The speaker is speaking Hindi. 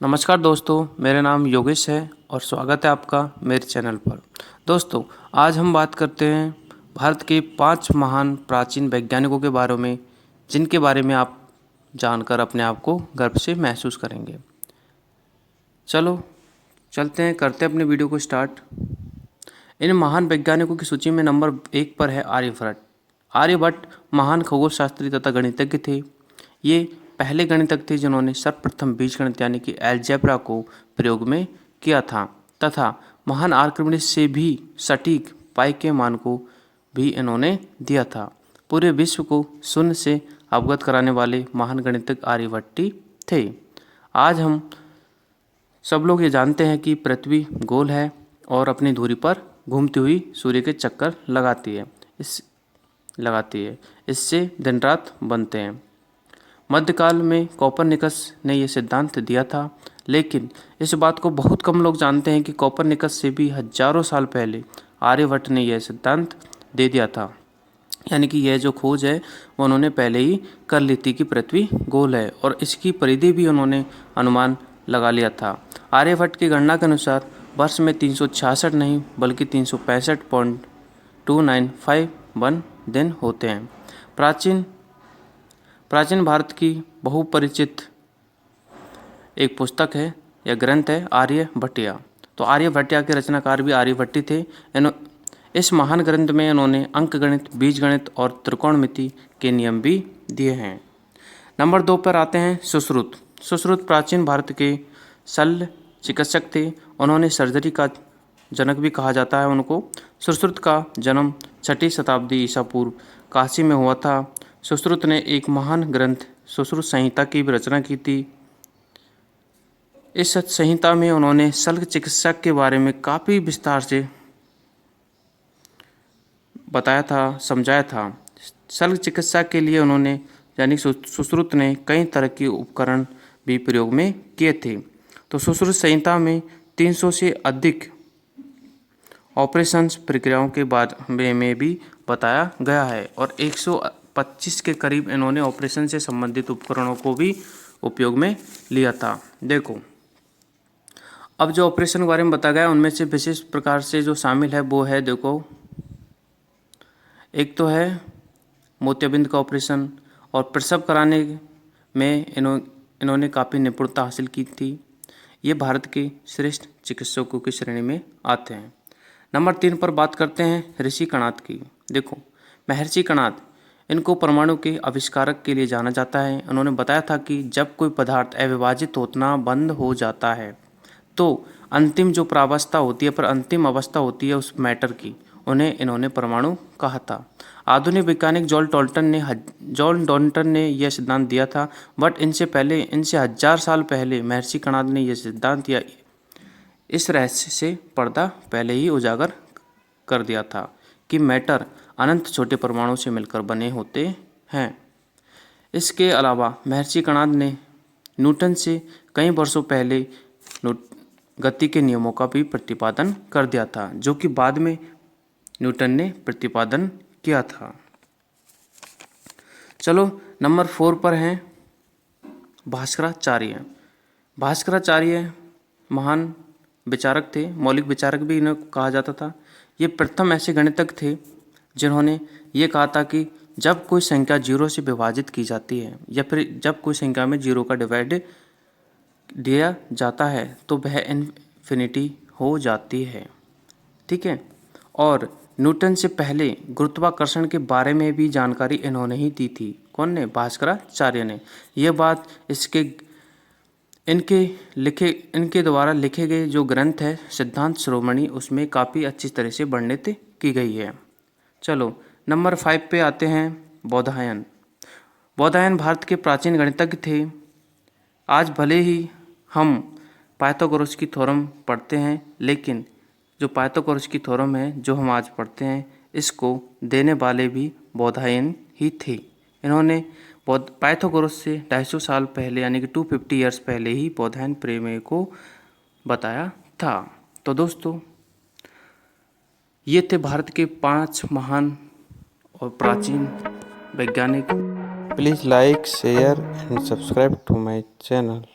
नमस्कार दोस्तों, मेरा नाम योगेश है और स्वागत है आपका मेरे चैनल पर। दोस्तों, आज हम बात करते हैं भारत के 5 महान प्राचीन वैज्ञानिकों के बारे में, जिनके बारे में आप जानकर अपने आप को गर्व से महसूस करेंगे। चलो चलते हैं, करते हैं अपने वीडियो को स्टार्ट। इन महान वैज्ञानिकों की सूची में नंबर 1 पर है आर्यभट्ट। आर्यभट्ट महान खगोल शास्त्री तथा गणितज्ञ थे। ये पहले गणितज्ञ थे जिन्होंने सर्वप्रथम बीजगणित यानी कि अलजेब्रा को प्रयोग में किया था तथा महान आर्किमिडीज से भी सटीक पाई के मान को भी इन्होंने दिया था। पूरे विश्व को शून्य से अवगत कराने वाले महान गणितज्ञ आर्यभट्ट थे। आज हम सब लोग ये जानते हैं कि पृथ्वी गोल है और अपनी धुरी पर घूमती हुई सूर्य के चक्कर लगाती है। इससे दिन रात बनते हैं। मध्यकाल में कोपरनिकस ने यह सिद्धांत दिया था, लेकिन इस बात को बहुत कम लोग जानते हैं कि कोपरनिकस से भी हजारों साल पहले आर्यभट्ट ने यह सिद्धांत दे दिया था। यानी कि यह जो खोज है वो उन्होंने पहले ही कर ली थी कि पृथ्वी गोल है, और इसकी परिधि भी उन्होंने अनुमान लगा लिया था। आर्यभट्ट की गणना के अनुसार वर्ष में 366 नहीं बल्कि 365.2951 दिन होते हैं। प्राचीन भारत की बहुपरिचित एक पुस्तक है या ग्रंथ है आर्यभट्टिया। तो आर्यभट्टिया के रचनाकार भी आर्यभट्ट थे। इस महान ग्रंथ में इन्होंने अंकगणित, बीजगणित और त्रिकोणमिति के नियम भी दिए हैं। नंबर 2 पर आते हैं सुश्रुत। सुश्रुत प्राचीन भारत के शल्य चिकित्सक थे। उन्होंने सर्जरी का जनक भी कहा जाता है उनको। सुश्रुत का जन्म 6वीं शताब्दी ईसा पूर्व काशी में हुआ था। सुश्रुत ने एक महान ग्रंथ सुश्रुत संहिता की भी रचना की थी। इस संहिता में उन्होंने शल्य चिकित्सा के बारे में काफ़ी विस्तार से बताया था, समझाया था। शल्य चिकित्सा के लिए उन्होंने यानी सुश्रुत ने कई तरह के उपकरण भी प्रयोग में किए थे। तो सुश्रुत संहिता में 300 से अधिक ऑपरेशंस प्रक्रियाओं के बारे में भी बताया गया है और 125 के करीब इन्होंने ऑपरेशन से संबंधित उपकरणों को भी उपयोग में लिया था। देखो, अब जो ऑपरेशन के बारे में बताया गया उनमें से विशेष प्रकार से जो शामिल है वो है, देखो, एक तो है मोतियाबिंद का ऑपरेशन, और प्रसव कराने में इन्होंने काफ़ी निपुणता हासिल की थी। ये भारत के श्रेष्ठ चिकित्सकों की श्रेणी में आते हैं। नंबर 3 पर बात करते हैं ऋषि कणाद की। देखो, महर्षि कणाद, इनको परमाणु के आविष्कारक के लिए जाना जाता है। उन्होंने बताया था कि जब कोई पदार्थ अविभाजित होना बंद हो जाता है तो अंतिम जो प्रावस्था होती है, पर अंतिम अवस्था होती है उस मैटर की, उन्हें इन्होंने परमाणु कहा था। आधुनिक वैज्ञानिक जॉन डॉल्टन ने यह सिद्धांत दिया था, बट इनसे 1000 साल पहले महर्षि कणाद ने यह सिद्धांत या इस रहस्य से पर्दा पहले ही उजागर कर दिया था कि मैटर अनंत छोटे परमाणु से मिलकर बने होते हैं। इसके अलावा महर्षि कणाद ने न्यूटन से कई वर्षों पहले गति के नियमों का भी प्रतिपादन कर दिया था, जो कि बाद में न्यूटन ने प्रतिपादन किया था। चलो, नंबर 4 पर हैं भास्कराचार्य। भास्कराचार्य महान विचारक थे, मौलिक विचारक भी इन्हें कहा जाता था। ये प्रथम ऐसे गणितज्ञ थे जिन्होंने ये कहा था कि जब कोई संख्या 0 से विभाजित की जाती है या फिर जब कोई संख्या में 0 का डिवाइड दिया जाता है तो वह इन्फिनिटी हो जाती है। ठीक है। और न्यूटन से पहले गुरुत्वाकर्षण के बारे में भी जानकारी इन्होंने ही दी थी। कौन ने? भास्कराचार्य ने। यह बात इनके द्वारा लिखे गए जो ग्रंथ है सिद्धांत शिरोमणि, उसमें काफ़ी अच्छी तरह से वर्णित की गई है। चलो, नंबर 5 पे आते हैं बौधायन। बौधायन भारत के प्राचीन गणितज्ञ थे। आज भले ही हम पाइथागोरस की थ्योरम पढ़ते हैं, लेकिन जो पाइथागोरस की थ्योरम है जो हम आज पढ़ते हैं, इसको देने वाले भी बौधायन ही थे। इन्होंने पाइथागोरस से 250 साल पहले यानी कि 250 ईयर्स पहले ही बौधायन प्रमेय को बताया था। तो दोस्तों, ये थे भारत के 5 महान और प्राचीन वैज्ञानिक। Please like, share and subscribe to my channel.